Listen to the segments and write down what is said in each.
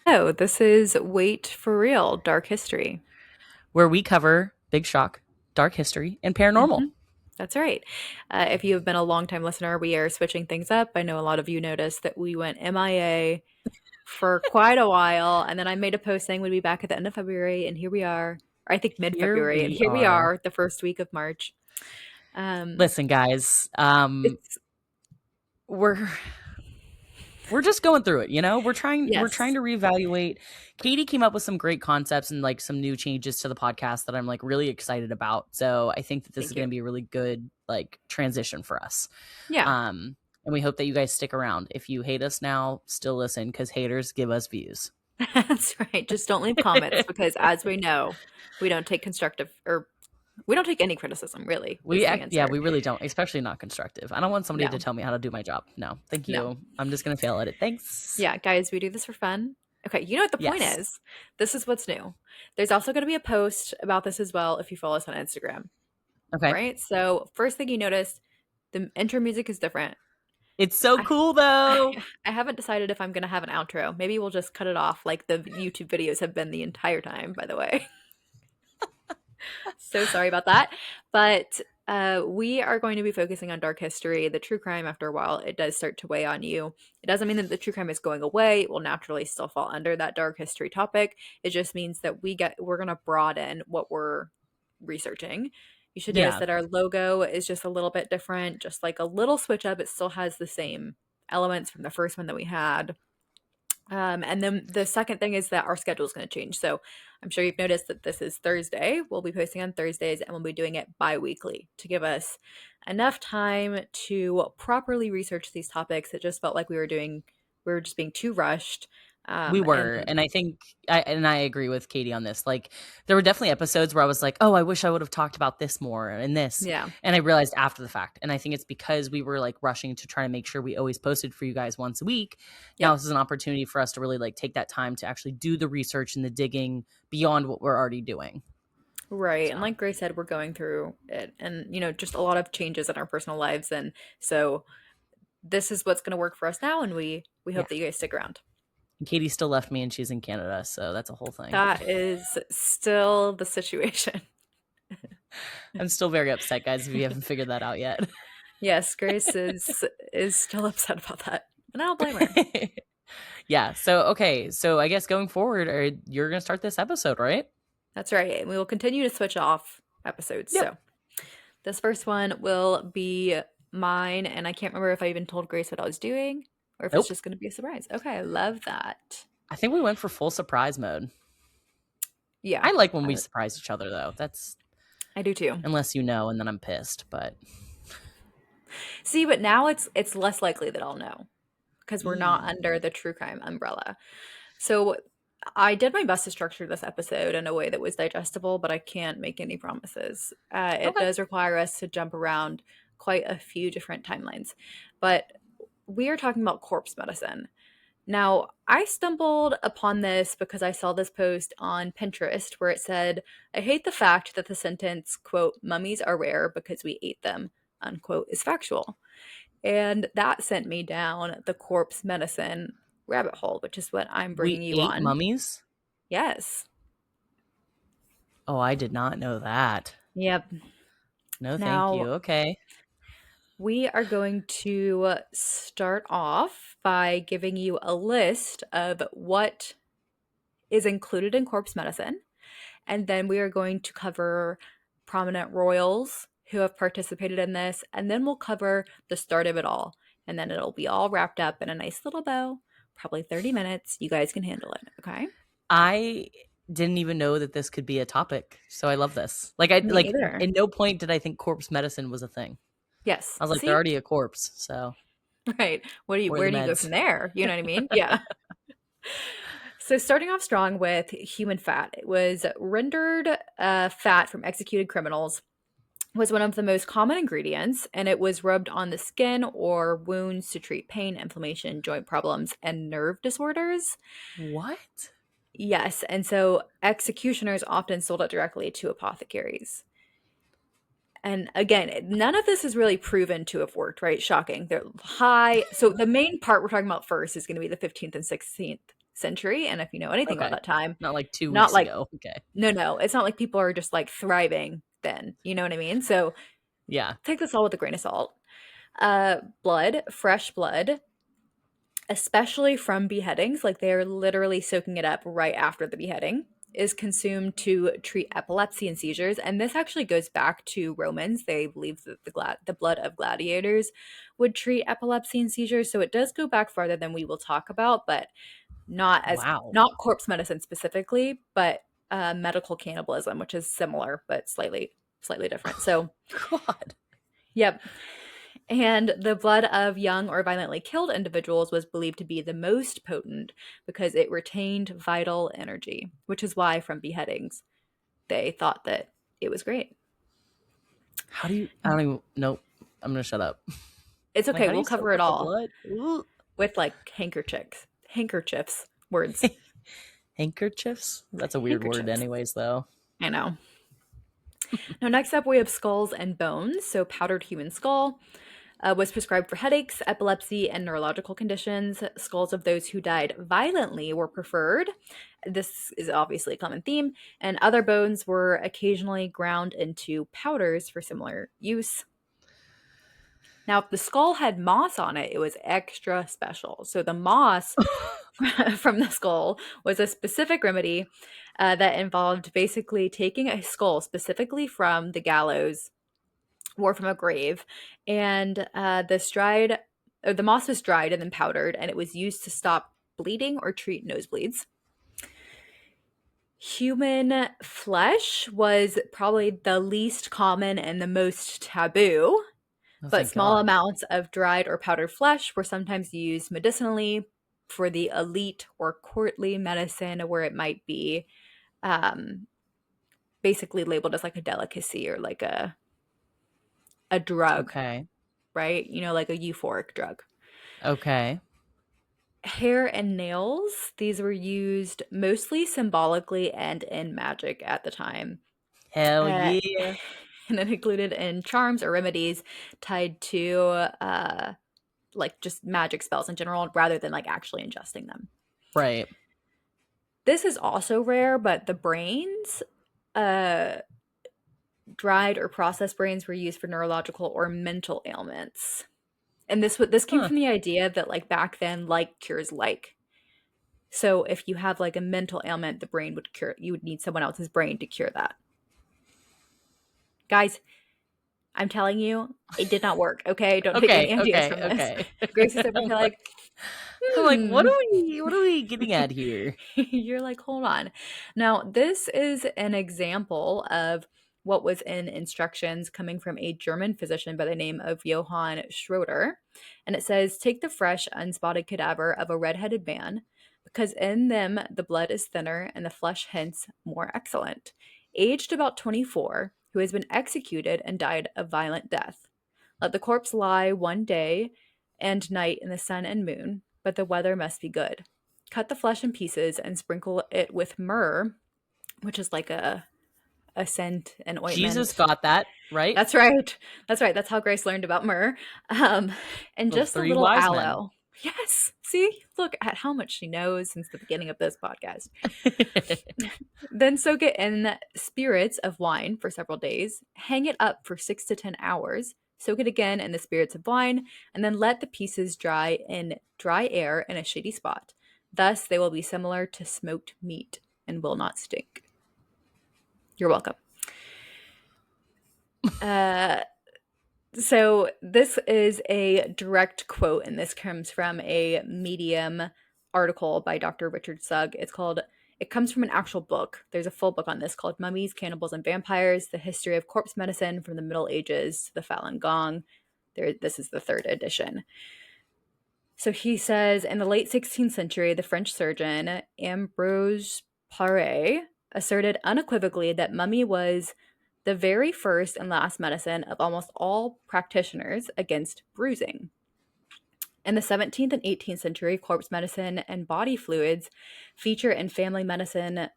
Oh, this is Wait for Real, Dark History. where we cover big shock, dark history, and paranormal. Mhm. That's right. If you have been a longtime listener, we are switching things up. I know a lot of you noticed that we went MIA for quite a while, and then I made a post saying we'd be back at the end of February, and here we are. Or I think Here mid-February, and we here we are. are, the first week of March. Um, Listen, guys, it's we're we're just going through it, you know? We're trying yes, to reevaluate. Katie came up with some great concepts and like some new changes to the podcast that I'm like really excited about. So I think that this is thank you. going to be a really good like transition for us. Yeah, And we hope that you guys stick around. If you hate us now, still listen because haters give us views. that's right. Just don't leave comments because, as we know, we don't take constructive or we don't take any criticism. Really, is the Yeah, answer. we really don't, especially not constructive. I don't want somebody to No, tell me how to do my job. No, thank no. you. I'm just gonna fail at it. Thanks. Yeah, guys, we do this for fun. Okay, you know what the point Yes. is? This is what's new. There's also going to be a post about this as well if you follow us on Instagram. All Okay. right. So, first thing you notice, the intro music is different. It's so I, cool I, though. I haven't decided if I'm going to have an outro. Maybe we'll just cut it off like the YouTube videos have been the entire time, by the way. So sorry about that. But we are going to be focusing on dark history, the true crime. After a while, it does start to weigh on you. It doesn't mean that the true crime is going away. It will naturally still fall under that dark history topic. It just means that we're going to broaden what we're researching. You should notice Yeah. that our logo is just a little bit different, just like a little switch up. It still has the same elements from the first one that we had. And then the second thing is that our schedule is going to change. So I'm sure you've noticed that this is Thursday. We'll be posting on Thursdays and we'll be doing it bi weekly to give us enough time to properly research these topics. It just felt like we were just being too rushed. We were, And and I think I agree with Katie on this. Like, there were definitely episodes where I was like, "Oh, I wish I would have talked about this more and this," yeah, and I realized after the fact. And I think it's because we were like rushing to try to make sure we always posted for you guys once a week. Now yep, this is an opportunity for us to really like take that time to actually do the research and the digging beyond what we're already doing. right. And So like Grace said, we're going through it and, just a lot of changes in our personal lives. And so this is what's going to work for us now. And we yeah, hope that you guys stick around. and Katie still left me, and she's in Canada, so that's a whole thing. That is still the situation. I'm still very upset, guys. If you haven't figured that out yet. Yes, Grace is still upset about that, and I don't blame her. Yeah. So okay. So I guess going forward, you're gonna start this episode, right? That's right, and we will continue to switch off episodes. Yep. So this first one will be mine, and I can't remember if I even told Grace what I was doing or if it's Nope. just going to be a surprise. Okay, I love that. I think we went for full surprise mode. Yeah, I like when we uh, surprise each other, though. That's I do too. unless you know, and then I'm pissed. But See, but now it's less likely that I'll know because we're not E. under the true crime umbrella. So I did my best to structure this episode in a way that was digestible, but I can't make any promises. It Okay. does require us to jump around quite a few different timelines. But we are talking about corpse medicine. Now, I stumbled upon this because I saw this post on Pinterest where it said, I hate the fact that the sentence, quote, mummies are rare because we ate them, unquote, is factual. And that sent me down the corpse medicine rabbit hole, which is what I'm We bringing you ate on. mummies. Yes. Oh, I did not know that. Yep. No, thank Now, you. Okay. we are going to start off by giving you a list of what is included in corpse medicine. And then we are going to cover prominent royals who have participated in this. And then we'll cover the start of it all. And then it'll be all wrapped up in a nice little bow, probably 30 minutes. You guys can handle it. Okay. I didn't even know that this could be a topic, so I love this. Like, I Me like. either. In no point did I think corpse medicine was a thing. Yes. I was like, they're See? already a corpse, so Right. where are the Where do you go from meds? there? You know what I mean? Yeah. So starting off strong with human fat, it was rendered fat from executed criminals was one of the most common ingredients, and it was rubbed on the skin or wounds to treat pain, inflammation, joint problems, and nerve disorders. What? Yes, and so executioners often sold it directly to apothecaries. And again, none of this is really proven to have worked, right? Shocking. They're high. So the main part we're talking about first is going to be the 15th and 16th century. And if you know anything about Okay. that time, Not like 2 not weeks like, ago. Okay. no, it's not like people are just like thriving then. You know what I mean? So Yeah. take this all with a grain of salt. Blood, fresh blood, especially from beheadings, like they are literally soaking it up right after the beheading, is consumed to treat epilepsy and seizures. And this actually goes back to Romans. They believe that the blood of gladiators would treat epilepsy and seizures. So it does go back farther than we will talk about, but Wow. not corpse medicine specifically, but medical cannibalism, which is similar but slightly different. So, God. yep. And the blood of young or violently killed individuals was believed to be the most potent because it retained vital energy, which is why from beheadings they thought that it was great. How do you I don't even nope. I'm gonna shut up. It's Like, okay, how do we'll you cover soak it up the all blood? Ooh. with like handkerchiefs, words, Handkerchiefs? That's a weird word handkerchiefs. anyways, though. I know. Now, next up, we have skulls and bones. So, powdered human skull was prescribed for headaches, epilepsy, and neurological conditions. Skulls of those who died violently were preferred. This is obviously a common theme. And other bones were occasionally ground into powders for similar use. Now, if the skull had moss on it, it was extra special. So, the moss from the skull was a specific remedy that involved basically taking a skull specifically from the gallows or from a grave, and the moss was dried and then powdered, and it was used to stop bleeding or treat nosebleeds. Human flesh was probably the least common and the most taboo, Oh, but thank small God. amounts of dried or powdered flesh were sometimes used medicinally for the elite or courtly medicine, where it might be um, basically labeled as like a delicacy or like a drug, Okay. right? You know, like a euphoric drug. Okay. Hair and nails, these were used mostly symbolically and in magic at the time. Hell Uh, yeah. and it included in charms or remedies tied to like just magic spells in general rather than like actually ingesting them. Right. This is also rare, but the brains, uh, dried or processed brains were used for neurological or mental ailments. And this came Huh. from the idea that like back then like cures like. So if you have like a mental ailment, the brain would cure, you would need someone else's brain to cure that. Guys, I'm telling you, it did not work. Okay. Don't take Okay, any ideas okay, from this. okay. Grace is over I'm here like like, I'm like, hmm. what are we getting at here? You're like, hold on. Now, this is an example of what was in instructions coming from a German physician by the name of Johann Schroeder. And it says, take the fresh, unspotted cadaver of a red-headed man, because in them the blood is thinner and the flesh hence more excellent. Aged about 24, who has been executed and died a violent death. Let the corpse lie one day and night in the sun and moon, but the weather must be good. Cut the flesh in pieces and sprinkle it with myrrh, which is like a scent and Jesus ointment. got that, right? That's right. That's right. That's how Grace learned about myrrh. And The just a three little wise men. aloe. Yes. See, look at how much she knows since the beginning of this podcast. Then soak it in spirits of wine for several days. Hang it up for 6 to 10 hours. Soak it again in the spirits of wine, and then let the pieces dry in dry air in a shady spot. Thus, they will be similar to smoked meat and will not stink. You're welcome. Uh, so this is a direct quote, and this comes from a Medium article by Dr. Richard Sugg. It comes from an actual book. There's a full book on this called Mummies, Cannibals, and Vampires, The History of Corpse Medicine from the Middle Ages to the Falun Gong. This is the third edition. So he says, in the late 16th century, the French surgeon Ambrose Paré asserted unequivocally that mummy was the very first and last medicine of almost all practitioners against bruising. In the 17th and 18th century, corpse medicine and body fluids feature in family medicine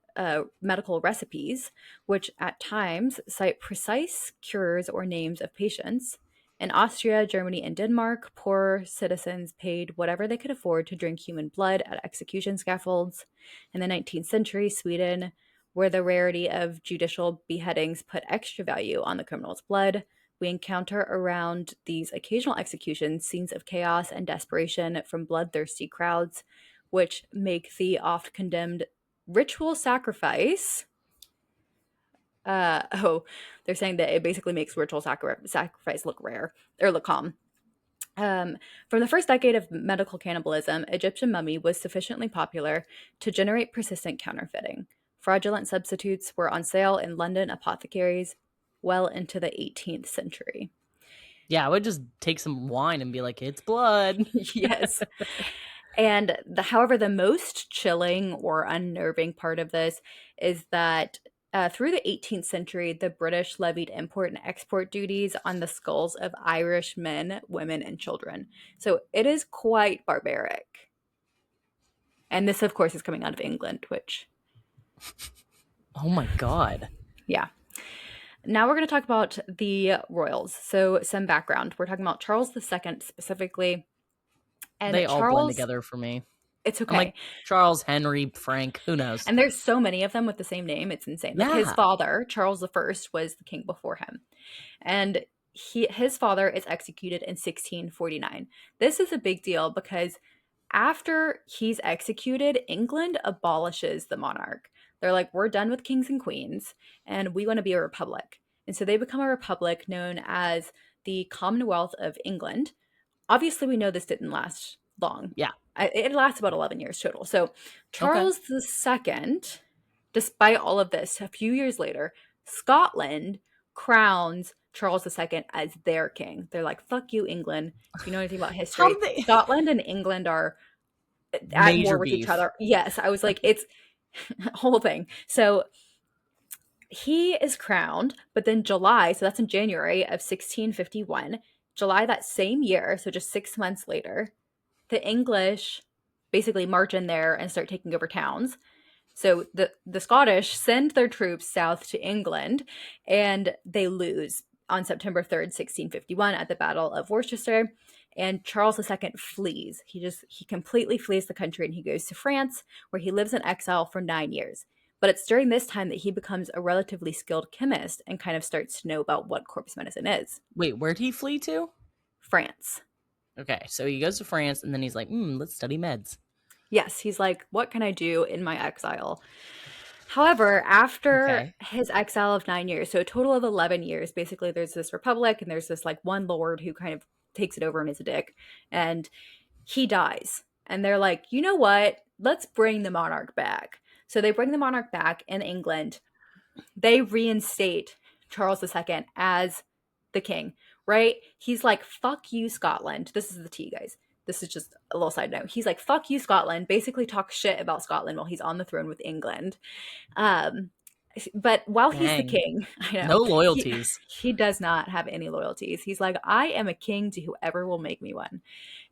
medical recipes, which at times cite precise cures or names of patients. In Austria, Germany, and Denmark, poor citizens paid whatever they could afford to drink human blood at execution scaffolds. In the 19th century, Sweden, where the rarity of judicial beheadings put extra value on the criminal's blood, we encounter around these occasional executions scenes of chaos and desperation from bloodthirsty crowds, which make the oft condemned ritual sacrifice. They're saying that it basically makes ritual sacrifice look rare or look calm. From the first decade of medical cannibalism, Egyptian mummy was sufficiently popular to generate persistent counterfeiting. Fraudulent substitutes were on sale in London apothecaries well into the 18th century. Yeah, I would just take some wine and be like, it's blood. Yes. And however, the most chilling or unnerving part of this is that through the 18th century, the British levied import and export duties on the skulls of Irish men, women, and children. So it is quite barbaric. And this, of course, is coming out of England, which, Oh my God. yeah. Now we're going to talk about the royals. So, some background. We're talking about Charles II specifically. And They all blend Charles, together for me. it's I'm like okay. Charles, Henry, Frank, who knows? And there's so many of them with the same name. It's insane. Like his Yeah. father, Charles I, was the king before him. And his father is executed in 1649. This is a big deal because after he's executed, England abolishes the monarch. They're like, we're done with kings and queens, and we want to be a republic. And so they become a republic known as the Commonwealth of England. Obviously, we know this didn't last long. Yeah. It lasts about 11 years total. So Okay. Charles II, despite all of this, a few years later, Scotland crowns Charles II as their king. They're like, fuck you, England. If you know anything about How history, did they Scotland and England are at war major with each beef? other. Yes, I was like, it's a whole thing. So he is crowned, but then July, so that's in January of 1651, July that same year, so just 6 months later, the English basically march in there and start taking over towns. So the Scottish send their troops south to England, and they lose on September 3rd, 1651 at the Battle of Worcester. And Charles II flees. He completely flees the country and he goes to France, where he lives in exile for 9 years. But it's during this time that he becomes a relatively skilled chemist and kind of starts to know about what corpse medicine is. Wait, where'd he flee to? France. Okay, so he goes to France and then he's like, let's study meds. Yes, he's like, what can I do in my exile? However, after Okay. his exile of 9 years, so a total of 11 years, basically there's this republic and there's this like one lord who kind of takes it over and is a dick, and he dies. And they're like, you know what? Let's bring the monarch back. So they bring the monarch back in England. They reinstate Charles II as the king, right? He's like, fuck you, Scotland. This is the tea, guys. This is just a little side note. He's like, fuck you, Scotland. Basically talks shit about Scotland while he's on the throne with England. Um, but while he's the Dang. king, I No know he loyalties. he does not have any loyalties. He's like, I am a king to whoever will make me one.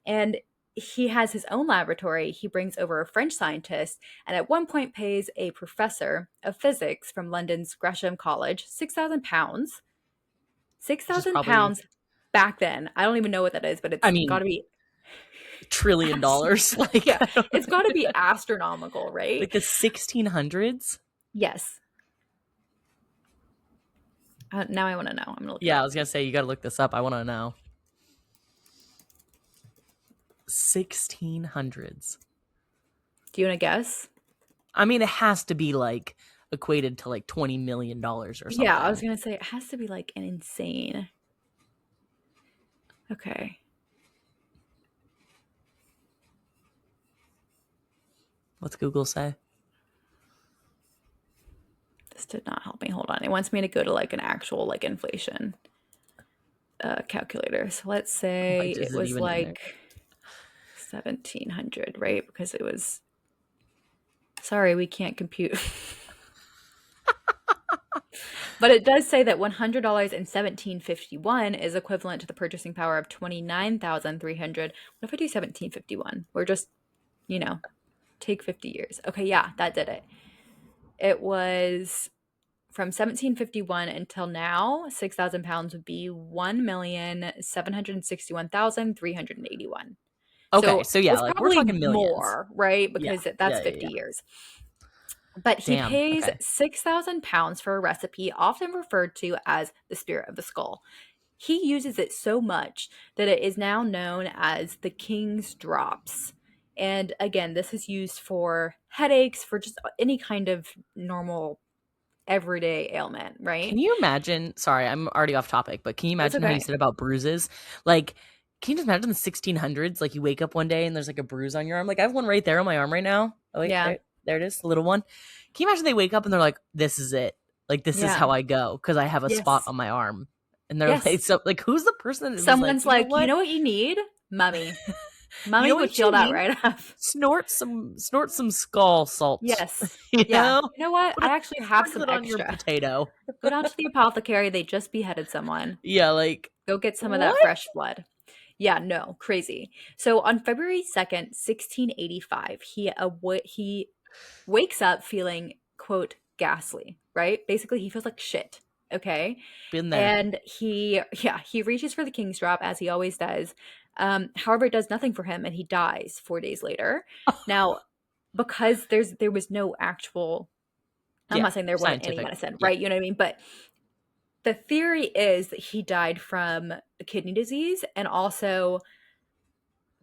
And he has his own laboratory. He brings over a French scientist and at one point pays a professor of physics from London's Gresham College £6,000. Six Which is thousand probably, pounds back then. I don't even know what that is, but I it's got mean, to be $1 trillion. Like, yeah, I don't it's got to be astronomical, right? like the 1600s. Yes. Now I want to know. I'm gonna look it Yeah, I up. was gonna say you gotta look this up. I want to know. 1600s. Do you want to guess? I mean, it has to be like equated to like $20 million or Yeah, I was something. gonna say it has to be like an insane. Okay. What's Google say? This did not help me. Hold on. It wants me to go to like an actual like inflation calculator. So let's Why say it is it was even in there? like 1700, right? Because it was. Sorry, we can't compute. But it does say that $100 in 1751 is equivalent to the purchasing power of 29,300. What if I do 1751? We're just, you know, take 50 years. Okay, yeah, that did it. It was from 1751 until now, 6,000 pounds would be 1,761,381. Okay, So so it yeah, was like we're probably talking millions. more, right? Yeah, Because that's yeah, yeah, 50 yeah. years. But he Damn. pays Okay. 6,000 pounds for a recipe often referred to as the spirit of the skull. He uses it so much that it is now known as the King's Drops. And again, this is used for headaches, for just any kind of normal everyday ailment, Can right? you imagine? Sorry, I'm already off topic, but can you It's imagine how you okay. said about bruises? Like, can you just imagine the 1600s? Like, you wake up one day and there's like a bruise on your arm. Like, I have one right there on my arm right now. Oh, wait, Yeah. there it is, the little one. Can you imagine they wake up and they're like, "This is it. Like, this is Yeah. how I go because I have a spot Yes. on my arm." And they're like, Yes. "So, like, who's the person that was like, Someone's you know like, you what? know what you need? Mummy. You Mummy know would what heal you that need? right up. Snort some skull salt. Yes. You Yeah. know, You know what? put I a actually have sprinkle some it on your extra. potato." Go down to the apothecary. They just beheaded someone. Yeah, like Go get some of that what? fresh blood. Yeah, no, crazy. So on February 2nd, 1685, he wakes up feeling, quote, ghastly, right? Basically, he feels like shit. Okay. Been there. And he reaches for the king's drop as he always does. However, it does nothing for him and he dies 4 days later. Now, because there was no actual, I'm Yeah, not saying there wasn't any scientific. medicine, Yeah. right? You know what I mean? But the theory is that he died from kidney disease and also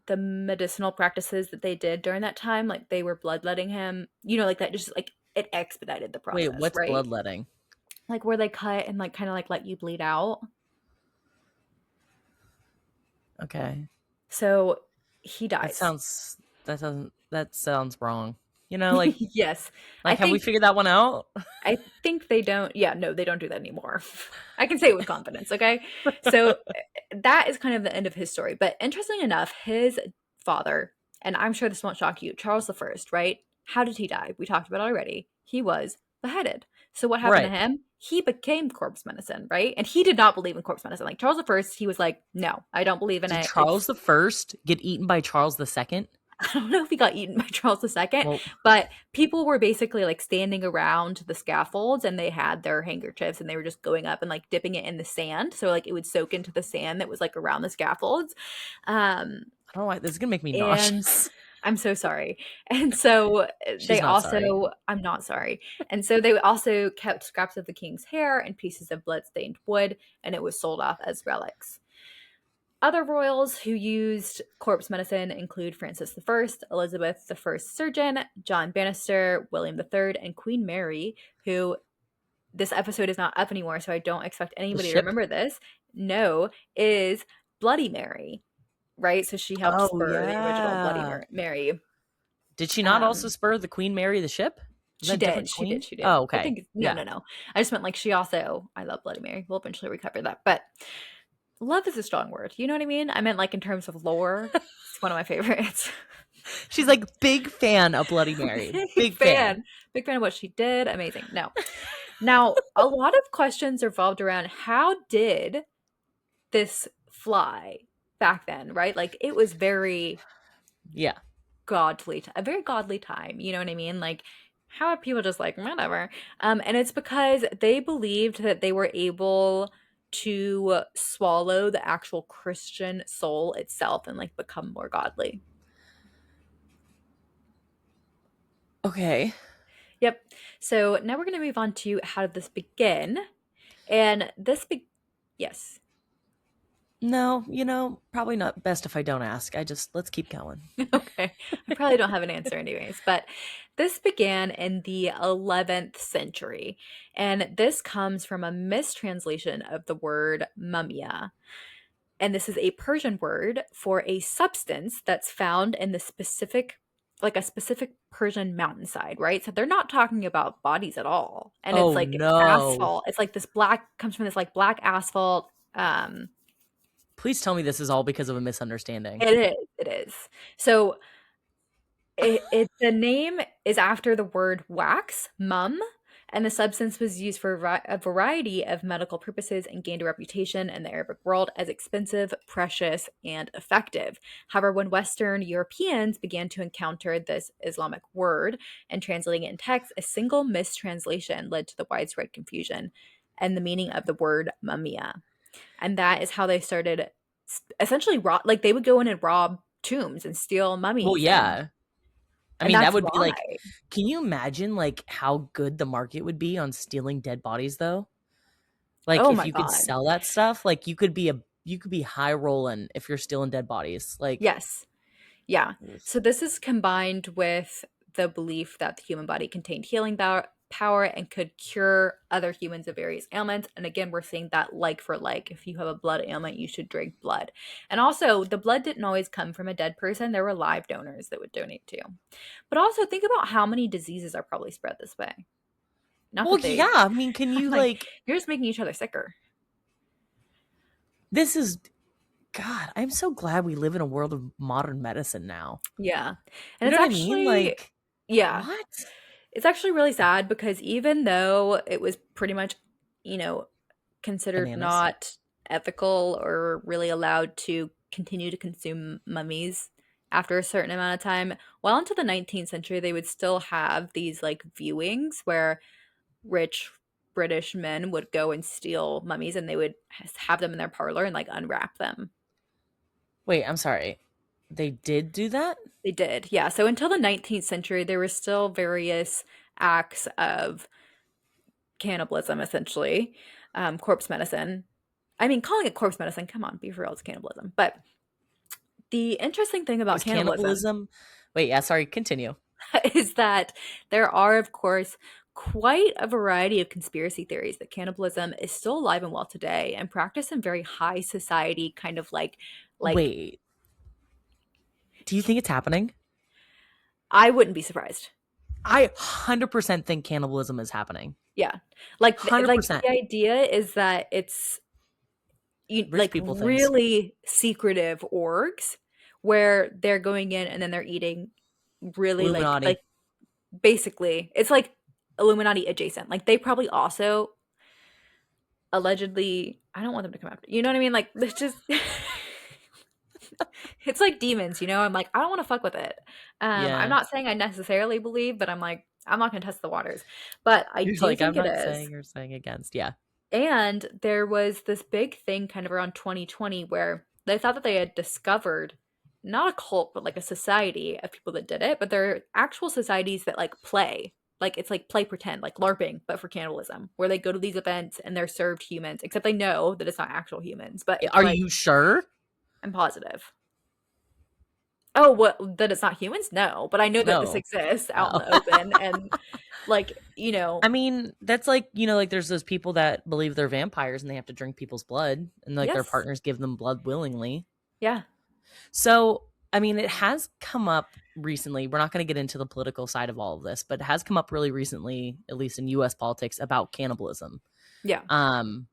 the medicinal practices that they did during that time, like they were bloodletting him, like that just like it expedited the Wait, process, what's right? bloodletting? Like where they cut and like kind of like let you bleed out. Okay. So he That dies. sounds that sounds wrong. You know, like Yes. I like have we think figured that one out? I think they don't, yeah, no, they don't do that anymore. I can say it with confidence, okay? So that is kind of the end of his story. But interesting enough, his father, and I'm sure this won't shock you, Charles the First, right? How did he die? We talked about it already. He was beheaded. So what happened to Right. him? He became corpse medicine, right? And he did not believe in corpse medicine. Like Charles the First, he was like, no, I don't believe in Did it. Charles the First get eaten by Charles the Second? I don't know if he got eaten by Charles II, Well, but people were basically like standing around the scaffolds and they had their handkerchiefs and they were just going up and like dipping it in the sand. So like it would soak into the sand that was like around the scaffolds. Um, I don't know why this is gonna make me and nauseous. I'm so sorry. And so She's not sorry. I'm not sorry. And so they also kept scraps of the king's hair and pieces of blood-stained wood, and it was sold off as relics. Other royals who used corpse medicine include Francis I, Elizabeth I surgeon, John Bannister, William III, and Queen Mary, who this episode is not up anymore, so I don't expect The anybody to ship? remember this. No, is Bloody Mary, right? So she helped Oh spur the original yeah. Mary. Did she not also Um, spur the Queen Mary the ship? Was that she a different did, she queen? did, she did. Oh, I okay. think no, Yeah. no, no. I just meant like she also. I love Bloody Mary. We'll eventually recover that, but love is a strong word. You know what I mean? I meant like in terms of lore. It's one of my favorites. She's like big fan of Bloody Mary. Big Big fan. fan. Big fan of what she did. Amazing. No. Now, a lot of questions revolved around how did this fly back then, right? Like it was very Yeah. godly, a very godly time. You know what I mean? Like how are people just like whatever? And it's because they believed that they were able to swallow the actual Christian soul itself and like become more godly. Okay. Yep. So now we're going to move on to how did this begin? And yes. No, probably not best if I don't ask. Let's keep going. Okay. I probably don't have an answer anyways, but this began in the 11th century, and this comes from a mistranslation of the word mumia. And this is a Persian word for a substance that's found in the specific like a specific Persian mountainside, right? So they're not talking about bodies at all. And it's Oh like no. asphalt. It's like this black comes from this like black asphalt. Please tell me this is all because of a misunderstanding. It is. So the name is after the word wax, mum, And the substance was used for a variety of medical purposes and gained a reputation in the Arabic world as expensive, precious, and effective. However, when Western Europeans began to encounter this Islamic word and translating it in text, a single mistranslation led to the widespread confusion and the meaning of the word mumia. And that is how they started essentially like they would go in and rob tombs and steal Well, mummies, yeah. I and mean, that that's would be like, why. can you imagine like how good the market would be on stealing dead bodies though? Like Oh if my you could god. sell that stuff, like you could be high rolling if you're stealing dead bodies. Like, Yes. Yeah. So this is combined with the belief that the human body contained healing power and could cure other humans of various ailments. And again, we're seeing that like for like. If you have a blood ailment, you should drink blood. And also, the blood didn't always come from a dead person. There were live donors that would donate too. But also think about how many diseases are probably spread this way. Not well, that yeah. they I mean, can you like like you're just making each other sicker. this is God, I'm so glad we live in a world of modern medicine now. Yeah. And You it's know what I mean? actually Like, yeah. what? It's actually really sad because even though it was pretty much, you know, considered Bananas. not ethical or really allowed to continue to consume mummies after a certain amount of time, well into the 19th century, they would still have these like viewings where rich British men would go and steal mummies and they would have them in their parlor and like unwrap them. Wait, I'm sorry. They did do that? They did, yeah. So until the 19th century, there were still various acts of cannibalism, essentially, corpse medicine. I mean, calling it corpse medicine, come on, be for real, it's cannibalism. But the interesting thing about Is cannibalism cannibalism? Wait, yeah, sorry, continue. is that there are, of course, quite a variety of conspiracy theories that cannibalism is still alive and well today and practiced in very high society, kind of like Wait, do you think it's happening? I wouldn't be surprised. I 100% think cannibalism is happening. Yeah, like 100%. the idea is that it's Rich like people things. really secretive orgs where they're going in and then they're eating really like Illuminati. basically it's like Illuminati adjacent. Like they probably also allegedly I don't want them to come after. You know what I mean? Like it's just it's like demons, you know? I'm like I don't want to fuck with it. I'm Yeah. not saying I necessarily believe, but I'm like I'm not going to test the waters. But I You're do like, I'm think it not is. saying or saying against. Yeah. And there was this big thing kind of around 2020 where they thought that they had discovered not a cult, but like a society of people that did it. But there are actual societies that like play. Like it's like play pretend, like LARPing, but for cannibalism, where they go to these events and they're served humans, except they know that it's not actual humans, but it's Are like, you sure? I'm positive. Oh, what, that it's not humans? No, but I know that this No. exists out in Oh. the open and like, I mean, that's like, like there's those people that believe they're vampires and they have to drink people's blood and like their yes. partners give them blood willingly. Yeah. So, I mean, it has come up recently. We're not going to get into the political side of all of this, but it has come up really recently, at least in US politics, about cannibalism. Yeah. Um,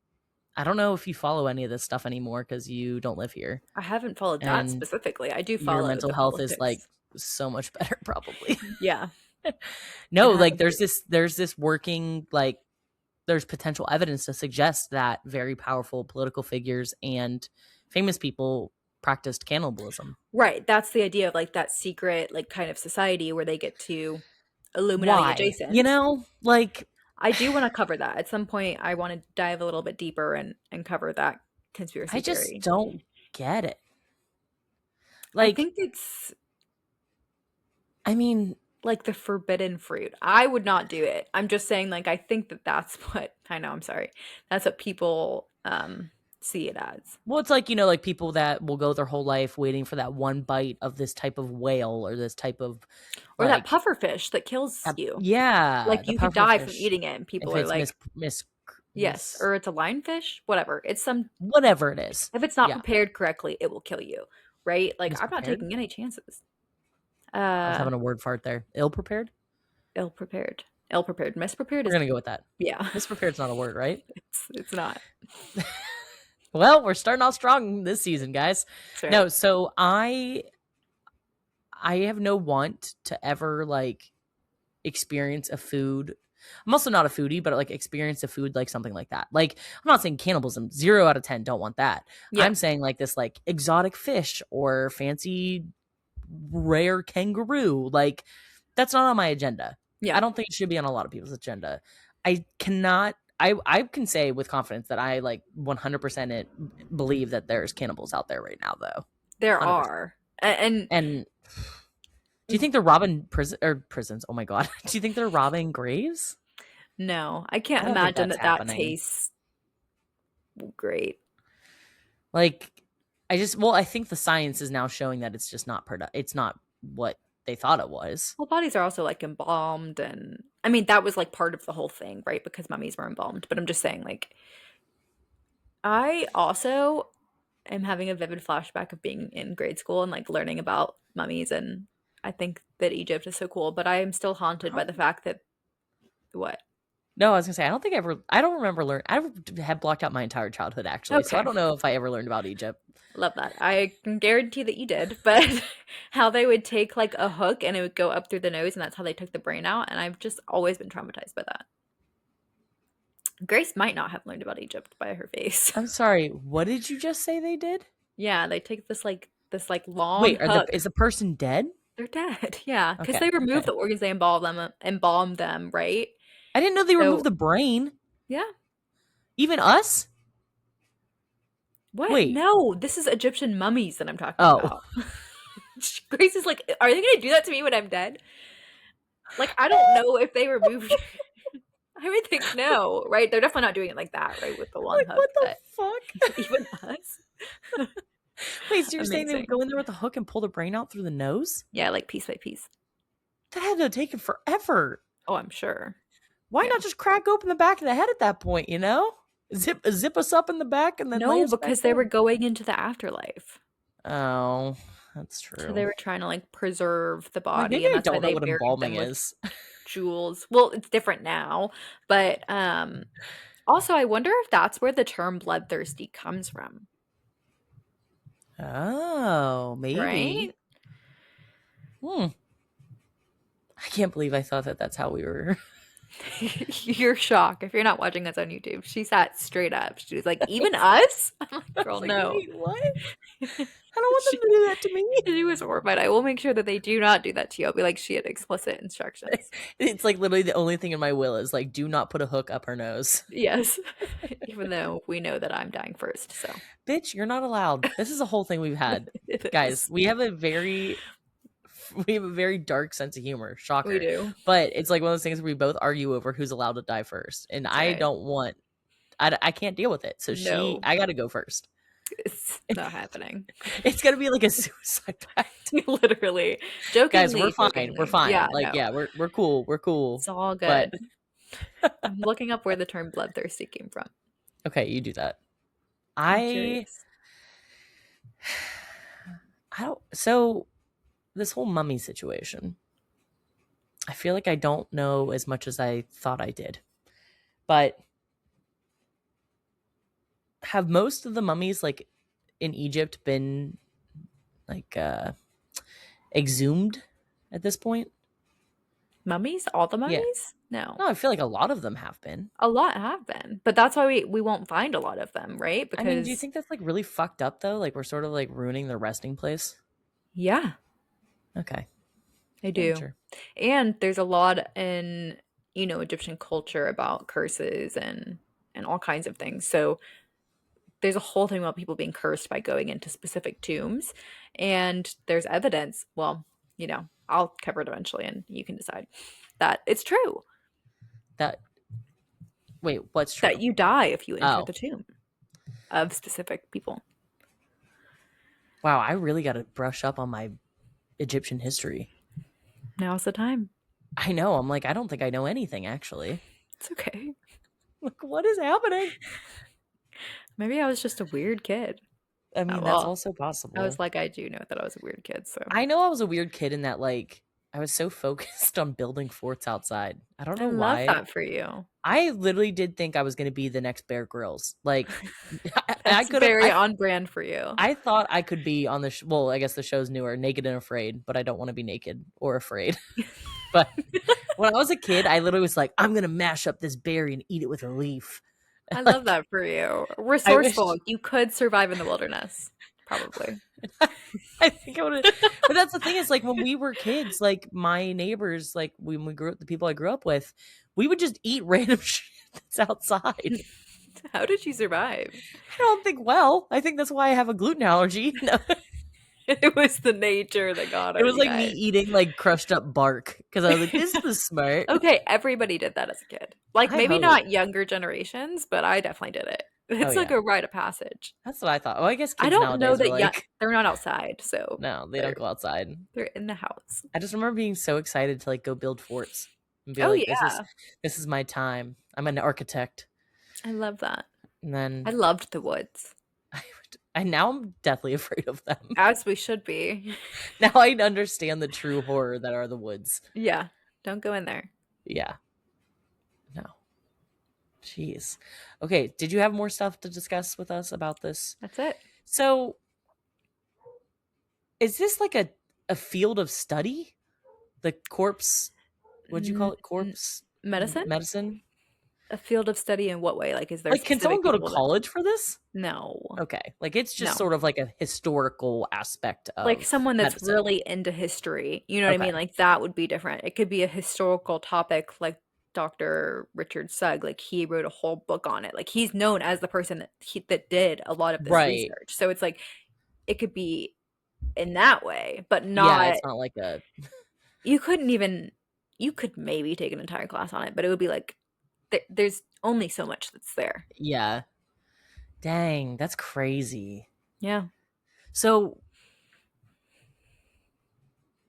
I don't know if you follow any of this stuff anymore because you don't live here I haven't followed that and specifically. I do your follow mental the health is like politics. so much better, probably. Yeah, it No, has like improved. there's this working like there's potential evidence to suggest that very powerful political figures and famous people practiced cannibalism. Right, that's the idea of like that secret, like kind of society where they get to Illuminati Why? adjacent. Like I do want to cover that at some point. I want to dive a little bit deeper and cover that I conspiracy just theory. don't get it. I Like, think it's I mean, like the forbidden fruit. I would not do it. I'm just saying, like, I think that that's what I know. I'm sorry. That's what people see it as, well, it's like, like people that will go their whole life waiting for that one bite of this type of whale or this type of or that like, puffer fish that kills you. yeah, Like the you could puffer die from fish. eating it, and people If are it's like, yes, miss, or it's a lionfish, whatever. It's some whatever it is. if it's not Yeah. prepared correctly, it will kill you, right? Like I'm not Misprepared. taking any chances. I was Uh, having a word fart there. Ill prepared. ill prepared, ill prepared, misprepared We're is going to go with that. yeah, Misprepared's not a word, right? it's not. Well, we're starting off strong this season, guys. That's right. No, so I have no want to ever like experience a food I'm also not a foodie, but like experience a food like something like that. Like I'm not saying cannibalism, 0 out of 10, don't want that. Yeah. I'm saying like this like exotic fish or fancy rare kangaroo. Like that's not on my agenda. I Yeah. don't think it should be on a lot of people's agenda. I cannot. I can say with confidence that I like 100% believe that there's cannibals out there right now, though. There 100%. are. And And do you think they're robbing prisons? Oh my god. Do you think they're robbing graves? no, I I can't don't think imagine that's that that happening. tastes great. Like I think the science is now showing that it's just not it's not what they thought it was. Well, bodies are also like embalmed, and I mean that was like part of the whole thing, right? Because mummies were embalmed. But I'm just saying, like, I also am having a vivid flashback of being in grade school and like learning about mummies, and I think that Egypt is so cool, but I am still haunted by the fact that what? No, I was gonna say I don't remember learn. I have blocked out my entire childhood actually, so I Okay. don't know if I ever learned about Egypt. Love that. I can guarantee that you did, but how they would take like a hook and it would go up through the nose and that's how they took the brain out, and I've just always been traumatized by that. Grace might not have learned about Egypt by her face. I'm sorry. What did you just say they did? Yeah, they take this like long Wait, hook. is the person dead? They're dead. Yeah, because Okay, they remove okay. the organs, they embalm them, right? I didn't know they removed So the brain. yeah. Even us? What? Wait. No, this is Egyptian mummies that I'm talking Oh. about. Grace is like, are they gonna do that to me when I'm dead? Like, I don't know if they removed. I would think no, right? They're definitely not doing it like that, right? With the long Like hook, what the but fuck? even us. Wait, so you're saying they would Amazing. go in there with a hook and pull the brain out through the nose? Yeah, like piece by piece. That had to have taken forever. Oh, I'm sure. Why Yeah. not just crack open the back of the head at that point, you know? Zip us up in the back and then lay No, us back because they were down. going into the afterlife. Oh, that's So they true. were trying to like preserve the Like body, maybe and I that's why don't know they what buried them embalming with is. jewels. Well, it's different now, but also I wonder if that's where the term bloodthirsty comes from, Oh, maybe. right? Hmm. I can't believe I thought that that's how we were. You're shocked if you're not watching us on YouTube. She sat straight up. She was like, "Even us?" I'm like, I "Girl, was like, no." wait, what? I don't want She, them to do that to me. she was horrified. I will make sure that they do not do that to you. I'll be like, she had explicit instructions. It's like literally the only thing in my will is like, do not put a hook up her nose. Yes, even though we know that I'm dying first, so Bitch, you're not allowed. This is a whole thing we've had. it Guys, is. we have a very dark sense of humor. We Shocker. do. But it's like one of those things where we both argue over who's allowed to die first. And That's I right. don't want I can't deal with it. So No, I got to go first. it's not happening. It's going to be like a suicide pact. Literally, Guys, we're jokingly, fine. We're jokingly. fine. Yeah, Like no, yeah, we're cool. We're cool. it's all But good. I'm looking up where the term bloodthirsty came from. okay, you do that. I'm I curious. I don't so this whole mummy situation. I feel like I don't know as much as I thought I did. But have most of the mummies like in Egypt been like exhumed at this point? Mummies? All the Yeah. mummies? No. No, I feel like a lot of them have been. A lot have been, but that's why we won't find a lot of them, right? I mean, do you Because think that's like really fucked up though? Like we're sort of like ruining their resting place? yeah, Okay. I Wasn't do. sure. And there's a lot in, Egyptian culture about curses and all kinds of things. So there's a whole thing about people being cursed by going into specific tombs, and there's evidence. Well, I'll cover it eventually, and you can decide that it's true That wait, what's that true? you die if you enter Oh. the tomb of specific people. Wow, I really got to brush up on my Egyptian history. Now's the time. I know. I'm like, I don't think I know anything actually. It's okay. Like, what is happening? Maybe I was just a weird kid. I Oh, mean, that's well, also I was possible. like, I do know that I was a weird kid, so I know I was a weird kid in that, like, I was so focused on building forts outside. I don't I know love why. that for you. I literally did think I was going to be the next Bear Grylls. Like, I That's could have. very on brand for you. I thought I could be on the. Well, I guess the show's newer, Naked and Afraid, but I don't want to be naked or afraid. But when I was a kid, I literally was like, I'm gonna mash up this berry and eat it with a leaf. I love Like, that for you. I wish Resourceful. You could survive in the wilderness, probably. I think I would have, but that's the thing is like when we were kids, like my neighbors, like when we grew up, the people I grew up with, we would just eat random shit that's outside. How did you survive? I don't think well. I think that's why I have a gluten allergy. No, It was the nature that got it at was you like me guys. eating like crushed up bark because I was like, this is smart. Okay, everybody did that as a kid. Like, I maybe hope. not younger generations, but I definitely did it. Oh It's like yeah, a rite of passage. that's what I thought. Oh, I guess I kids don't know nowadays are that yet. like, They're not outside, so no, they don't they're go outside. they're in the house. I just remember being so excited to like go build forts and be Oh like, yeah, this is my time. I'm an architect. I love that. And I then loved the woods, I now I'm deathly afraid of them. as we should be. Now I understand the true horror that are the woods. Yeah, don't go in there. Yeah. No. Jeez. Okay, did you have more stuff to discuss with us about this? That's it. So, is this like a field of study? The corpse, what'd you call N- it? n- Corpse medicine? medicine? A field of study in what way? Like, is there Like can someone specific go to people that? college for this? No, Okay. Like it's just no. sort of like a historical aspect Like of someone that's medicine. really into history, you know what I mean? Okay. Like that would be different. It could be a historical topic like Dr. Richard Sugg, like he wrote a whole book on it. Like he's known as the person that did a lot of this Right. research. So it's like it could be in that way, but Yeah, not it's not like a you couldn't even you could maybe take an entire class on it, but it would be like there's only so much that's there. yeah. Dang, that's crazy. Yeah. So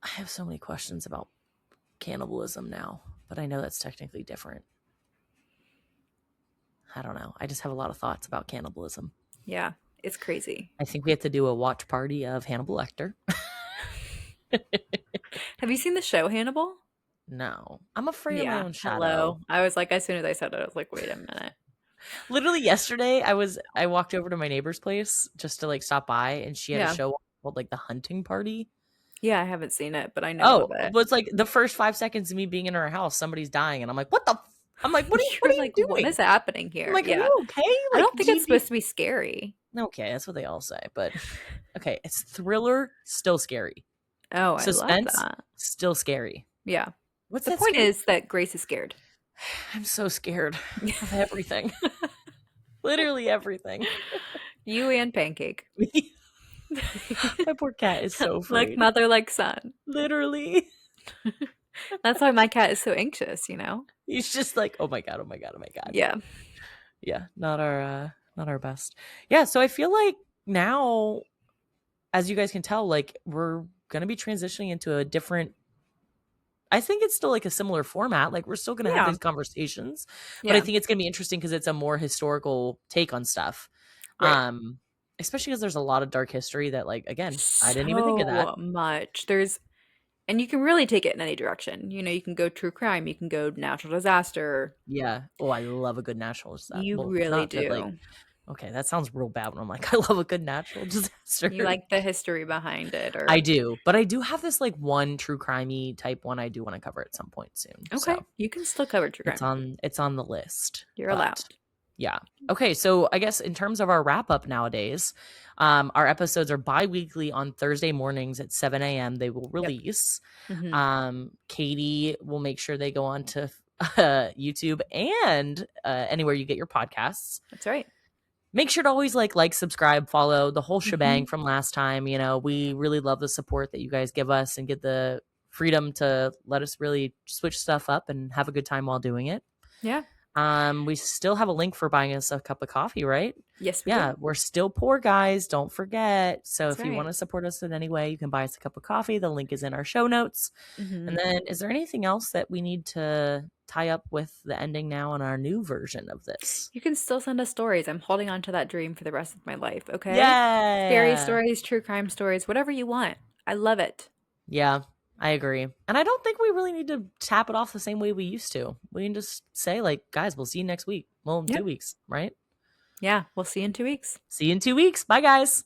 I have so many questions about cannibalism now, but I know that's technically different. I don't know. I just have a lot of thoughts about cannibalism. Yeah. It's crazy. I think we have to do a watch party of Hannibal Lecter. Have you seen the show Hannibal? No, I'm afraid of my Yeah. own shadow. Hello. I was like, as soon as I said it, I was like, wait a minute. Literally yesterday, I walked over to my neighbor's place just to like stop by, and she had a Yeah. show called like the Hunting Party. Yeah, I haven't seen it, but I know Oh, of it. but it's like the first 5 seconds of me being in her house, somebody's dying, and I'm like, what the? I'm like, what are You're you like, what doing? is happening I'm here? like, are Yeah. you okay? I Like, don't think do it's you need? supposed to be scary. Okay, that's what they all say, but okay, it's thriller, still scary. Oh, I love Suspense, that. still scary. Yeah. What's The that point scary? is that Grace is scared. I'm so scared of everything. Literally everything. You and Pancake. My poor cat is so Like afraid. mother, like son. Literally. That's why my cat is so anxious, you know? He's just like, oh my god, oh my god, oh my god. Yeah. Yeah, not our best. Yeah, so I feel like now, as you guys can tell, like we're gonna be transitioning into a different, I think it's still like a similar format. Like we're still gonna have Yeah. these conversations, but I Yeah. think it's gonna be interesting because it's a more historical take on stuff. Right. Especially because there's a lot of dark history that, like, again, I didn't even think of that. So much. And you can really take it in any direction. You know, you can go true crime, you can go natural disaster. Yeah. Oh, I love a good natural disaster. You Well, really not to like, do. okay, that sounds real bad when I'm like, I love a good natural disaster. You like the history behind it, I or do, but I do have this like one true crimey type one I do want to cover at some point soon. okay, So you can still cover true crime. it's on the list. You're allowed. But yeah. Okay, so I guess in terms of our wrap up nowadays, our episodes are bi-weekly on Thursday mornings at 7 a.m. They will Yep. release. Mhm. Katie will make sure they go on to YouTube and anywhere you get your podcasts. That's right. Make sure to always like, subscribe, follow the whole shebang Mhm. from last time. You know, we really love the support that you guys give us and get the freedom to let us really switch stuff up and have a good time while doing it. Yeah. We still have a link for buying us a cup of coffee, right? Yes, we Yeah, do. we're still poor, guys. Don't forget. So That's if you right. want to support us in any way, you can buy us a cup of coffee. The link is in our show notes. And Mhm. then is there anything else that we need to tie up with the ending now in our new version of this? You can still send us stories. I'm holding on to that dream for the rest of my life, okay? Scary Yeah. stories, true crime stories, whatever you want. I love it. Yeah, I agree. And I don't think we really need to tap it off the same way we used to. We can just say, like, guys, we'll see you next week. Well, in Yep. 2 weeks, right? Yeah, we'll see you in 2 weeks. See you in 2 weeks. Bye, guys.